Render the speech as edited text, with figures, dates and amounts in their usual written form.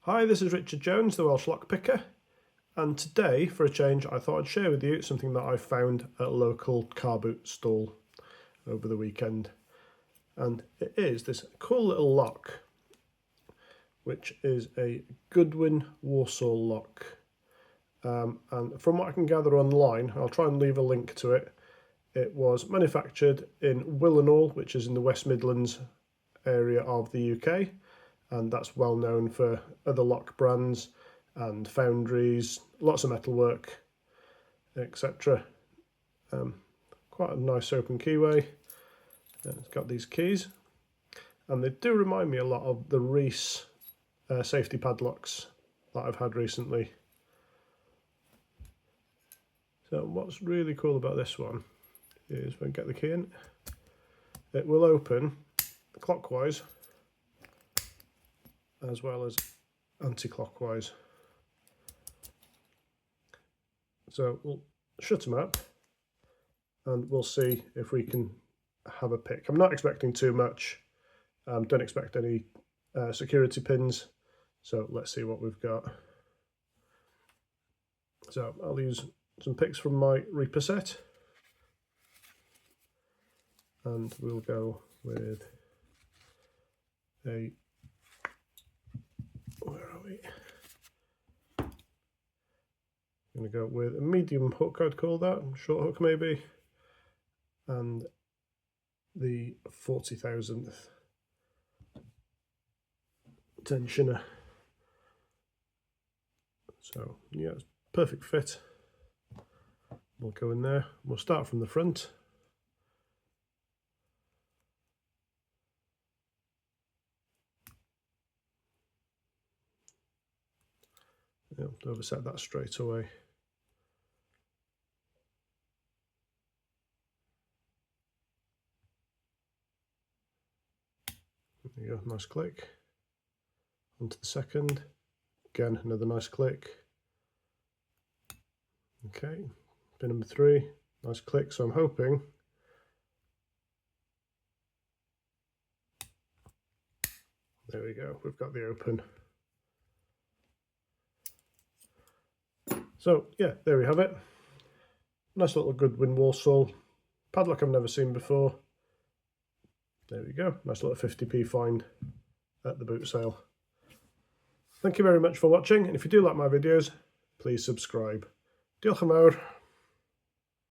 Hi, this is Richard Jones, the Welsh lock picker, and today, for a change, I thought I'd share with you something that I found at a local car boot stall over the weekend. And it is this cool little lock, which is a Goodwin Walsall lock. And from what I can gather online, I'll try and leave a link to it. It was manufactured in Willenhall, which is in the West Midlands area of the UK. And that's well known for other lock brands and foundries, lots of metalwork, etc. Quite a nice open keyway. And it's got these keys, and they do remind me a lot of the Reese safety padlocks that I've had recently. So what's really cool about this one is when I get the key in, it will open clockwise as well as anti-clockwise. So we'll shut them up and we'll see if we can have a pick. I'm not expecting too much. Don't expect any security pins. So let's see what we've got. So I'll use some picks from my Reaper set. And we'll go with a, where are we? I'm going to go with a medium hook, I'd call that, short hook maybe, and the 40,000th tensioner. So yeah, it's perfect fit. We'll go in there. We'll start from the front. Yeah, overset that straight away. There you go, nice click. Onto the second. Again, another nice click. Okay, pin number 3, nice click. So I'm hoping there we go, we've got the open. So yeah, there we have it. Nice little Goodwin Walsall padlock I've never seen before. There we go, nice little 50p find at the boot sale. Thank you very much for watching, and if you do like my videos, please subscribe. Diolch yn fawr.